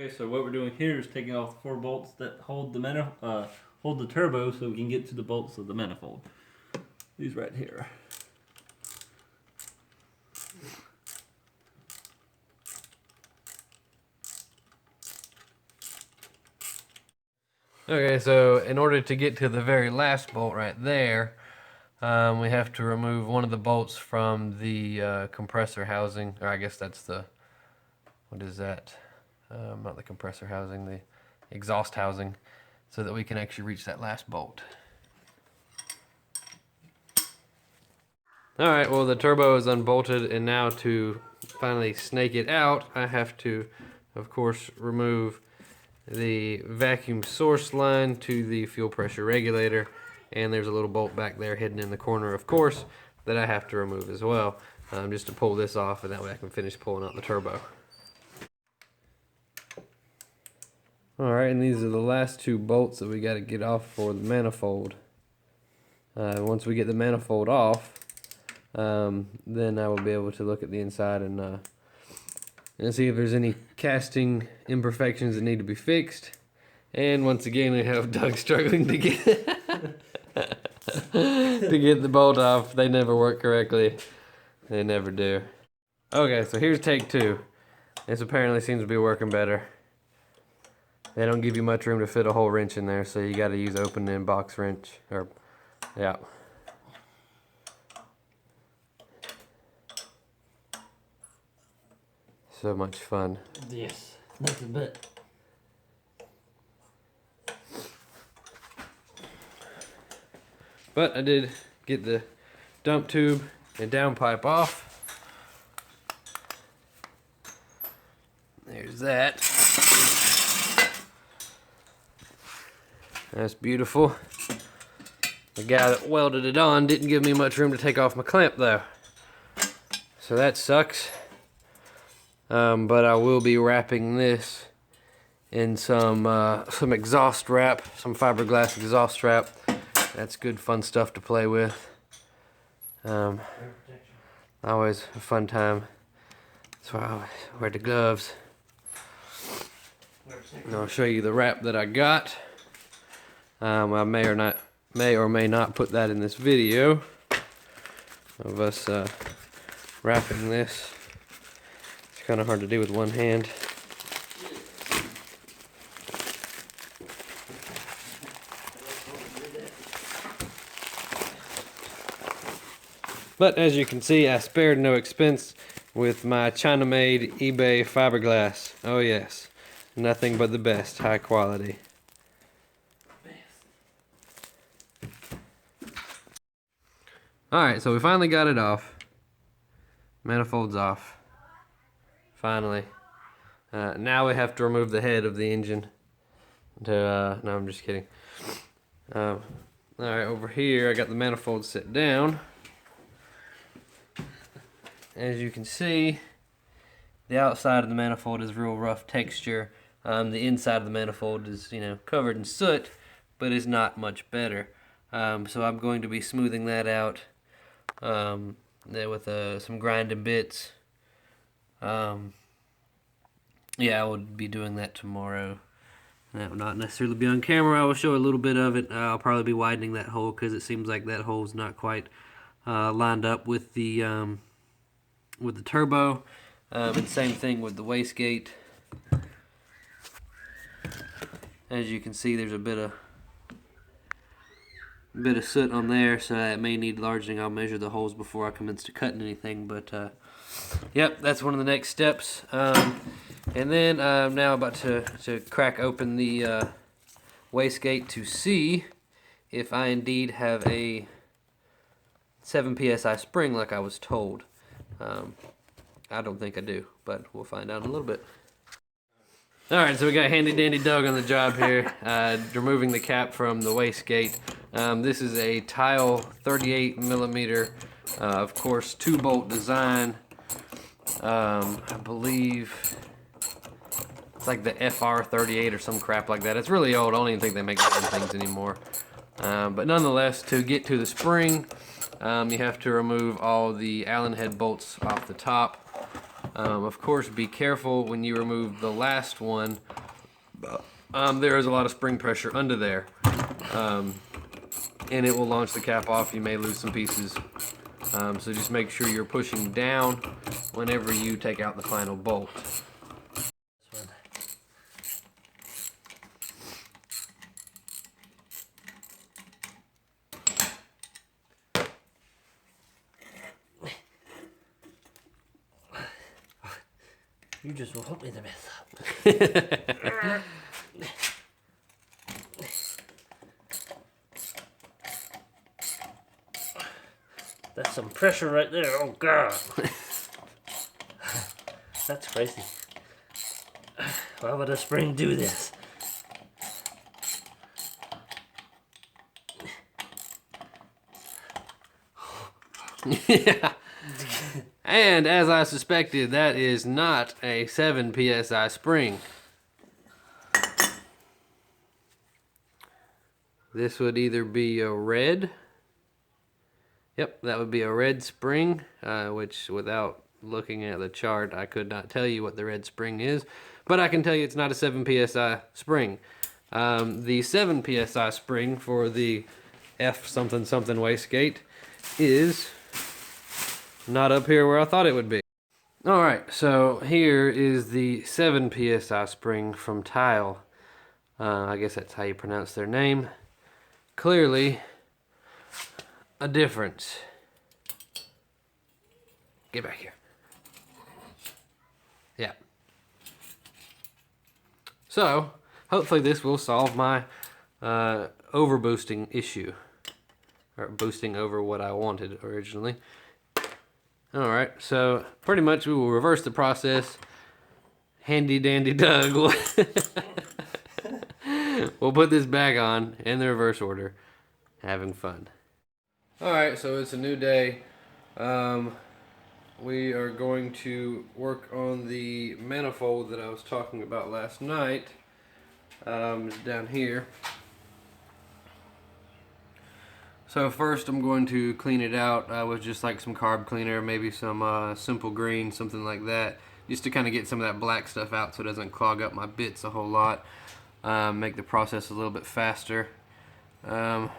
Okay, so what we're doing here is taking off the 4 bolts that hold the turbo, so we can get to the bolts of the manifold. These right here. Okay, so in order to get to the very last bolt right there, we have to remove one of the bolts from the compressor housing, or I guess that's the, what is that? Not the compressor housing, the exhaust housing, so that we can actually reach that last bolt. Alright, well the turbo is unbolted, and now to finally snake it out, I have to, of course, remove the vacuum source line to the fuel pressure regulator, and there's a little bolt back there hidden in the corner, of course, that I have to remove as well, just to pull this off, and that way I can finish pulling out the turbo. Alright, and these are the last 2 bolts that we got to get off for the manifold. Once we get the manifold off, then I will be able to look at the inside and see if there's any casting imperfections that need to be fixed. And once again, we have Doug struggling to get to get the bolt off. They never work correctly. They never do. Okay, so here's take 2. This apparently seems to be working better. They don't give you much room to fit a whole wrench in there, so you got to use open-end box wrench. Or, yeah. So much fun. Yes, nothing but. But I did get the dump tube and downpipe off. There's that. That's beautiful. The guy that welded it on didn't give me much room to take off my clamp though. So that sucks. But I will be wrapping this in some exhaust wrap, some fiberglass exhaust wrap. That's good fun stuff to play with. Always a fun time. That's why I always wear the gloves. And I'll show you the wrap that I got. I may or may not put that in this video of us wrapping this. It's kind of hard to do with one hand. But as you can see, I spared no expense with my China-made eBay fiberglass. Oh yes, nothing but the best, high quality. Alright, so we finally got it off. Manifold's off. Finally. Now we have to remove the head of the engine. No, I'm just kidding. Alright, over here I got the manifold set down. As you can see, the outside of the manifold is real rough texture. The inside of the manifold is, covered in soot, but is not much better. So I'm going to be smoothing that out with some grinding bits. Yeah, I will be doing that tomorrow. That will not necessarily be on camera. I will show a little bit of it. I'll probably be widening that hole because it seems like that hole is not quite lined up with the turbo. And same thing with the wastegate. As you can see, there's a bit of soot on there, so it may need enlarging. I'll measure the holes before I commence to cutting anything, but yep, that's one of the next steps. And then I'm now about to crack open the wastegate to see if I indeed have a 7 psi spring like I was told. I don't think I do, but we'll find out in a little bit. Alright, so we got handy dandy Doug on the job here, removing the cap from the wastegate. This is a tile 38 millimeter, of course, 2-bolt design. I believe it's like the FR38 or some crap like that. It's really old. I don't even think they make those things anymore. But nonetheless, to get to the spring, you have to remove all the Allen head bolts off the top. Of course, be careful when you remove the last one. There is a lot of spring pressure under there, and it will launch the cap off. You may lose some pieces, so just make sure you're pushing down whenever you take out the final bolt. You just will help me to mess up. That's some pressure right there. Oh God. That's crazy. Why would a spring do this? Yeah. And as I suspected, that is not a 7 psi spring. This would either be a red. Yep, that would be a red spring, which without looking at the chart, I could not tell you what the red spring is. But I can tell you it's not a 7 psi spring. The 7 psi spring for the F something something wastegate is not up here where I thought it would be. Alright, so here is the 7 psi spring from Tile. I guess that's how you pronounce their name. Clearly a difference. Get back here. Yeah. So, hopefully this will solve my overboosting issue. Or boosting over what I wanted originally. Alright, so pretty much we will reverse the process. Handy dandy Doug. We'll put this back on in the reverse order. Having fun. Alright, so it's a new day. We are going to work on the manifold that I was talking about last night. It's down here. So first I'm going to clean it out with just like some carb cleaner, maybe some simple green, something like that, just to kind of get some of that black stuff out so it doesn't clog up my bits a whole lot, make the process a little bit faster. Yeah,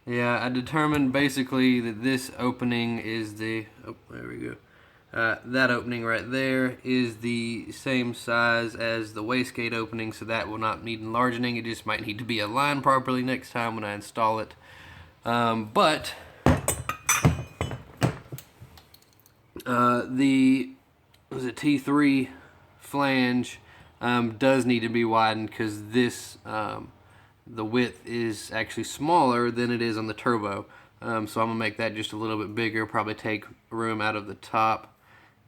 I determined basically that this opening is the, oh, there we go. That opening right there is the same size as the wastegate opening, so that will not need enlarging. It just might need to be aligned properly next time when I install it. But the T3 flange does need to be widened because this the width is actually smaller than it is on the turbo. So I'm gonna make that just a little bit bigger. Probably take room out of the top.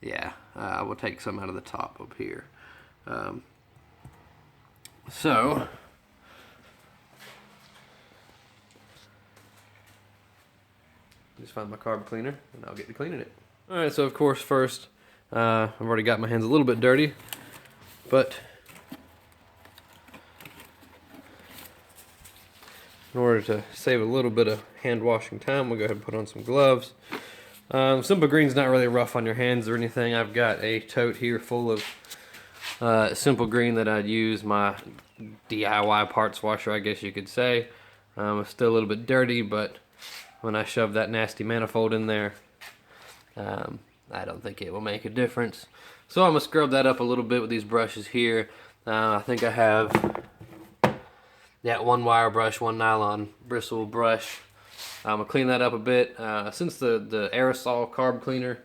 Yeah, I will take some out of the top up here. So just find my carb cleaner and I'll get to cleaning it. Alright, so of course first, I've already got my hands a little bit dirty, but in order to save a little bit of hand washing time, we'll go ahead and put on some gloves. Simple Green's not really rough on your hands or anything. I've got a tote here full of Simple Green that I'd use, my DIY parts washer, I guess you could say. It's still a little bit dirty, but when I shove that nasty manifold in there, I don't think it will make a difference. So I'm going to scrub that up a little bit with these brushes here. I think I have one wire brush, one nylon bristle brush. I'm going to clean that up a bit. Since the aerosol carb cleaner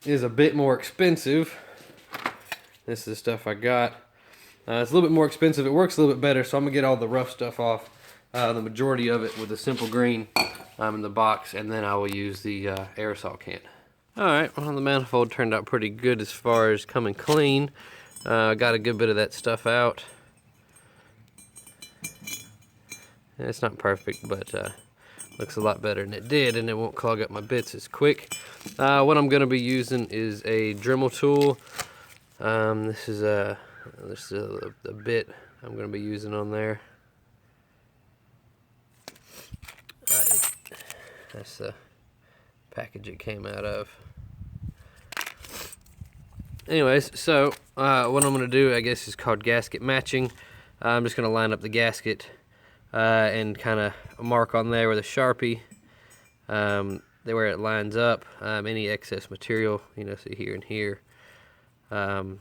is a bit more expensive, this is the stuff I got. It's a little bit more expensive. It works a little bit better, so I'm going to get all the rough stuff off, the majority of it with the Simple Green in the box, and then I will use the aerosol can. Alright, well, the manifold turned out pretty good as far as coming clean. Got a good bit of that stuff out. It's not perfect, but looks a lot better than it did, and it won't clog up my bits as quick. What I'm going to be using is a Dremel tool. This is a bit I'm going to be using on there. That's the package it came out of. anyways, so what I'm going to do, I guess, is called gasket matching. I'm just going to line up the gasket and kind of mark on there with a Sharpie where it lines up, any excess material, you know, see here and here. And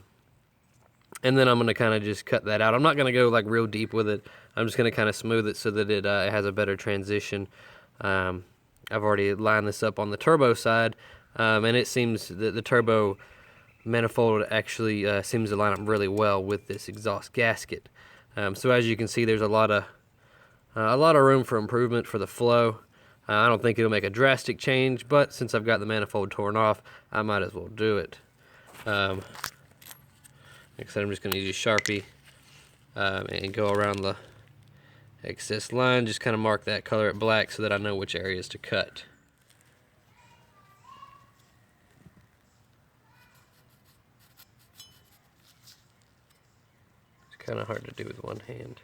then I'm going to kind of just cut that out. I'm not going to go like real deep with it. I'm just going to kind of smooth it so that it has a better transition. I've already lined this up on the turbo side, and it seems that the turbo manifold actually seems to line up really well with this exhaust gasket. So as you can see, there's a lot of room for improvement for the flow. I don't think it'll make a drastic change, but since I've got the manifold torn off, I might as well do it. Like I said, I'm just going to use a Sharpie and go around the excess line, just kind of mark that, color it black so that I know which areas to cut. It's kind of hard to do with one hand.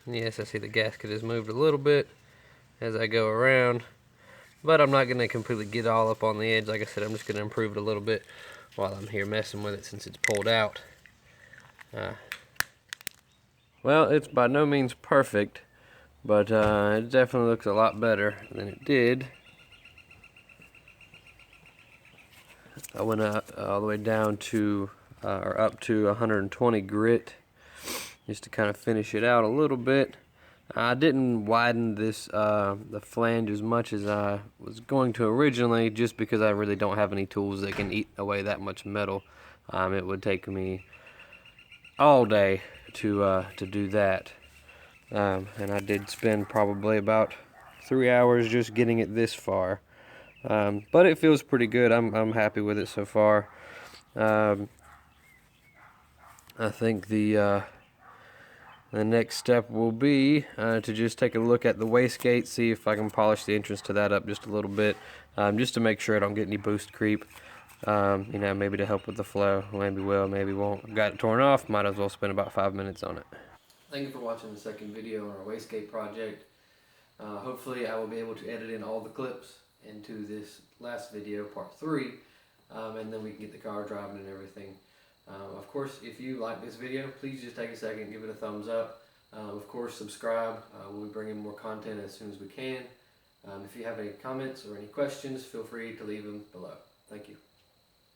Yes, I see the gasket has moved a little bit as I go around, but I'm not going to completely get all up on the edge. Like I said, I'm just going to improve it a little bit while I'm here messing with it since it's pulled out. Well, it's by no means perfect, but it definitely looks a lot better than it did. I went all the way down to, or up to 120 grit, just to kind of finish it out a little bit. I didn't widen this the flange as much as I was going to originally, just because I really don't have any tools that can eat away that much metal. It would take me all day to do that, and I did spend probably about 3 hours just getting it this far. But it feels pretty good. I'm happy with it so far. I think the next step will be to just take a look at the wastegate, see if I can polish the entrance to that up just a little bit, just to make sure I don't get any boost creep. You know, maybe to help with the flow. Maybe will, maybe won't. Got it torn off, might as well spend about 5 minutes on it. Thank you for watching the second video on our wastegate project. Hopefully I will be able to edit in all the clips into this last video, part 3, and then we can get the car driving and everything. Of course, if you like this video, please just take a second, give it a thumbs up. Of course, subscribe. We'll be bringing more content as soon as we can. If you have any comments or any questions, feel free to leave them below. Thank you.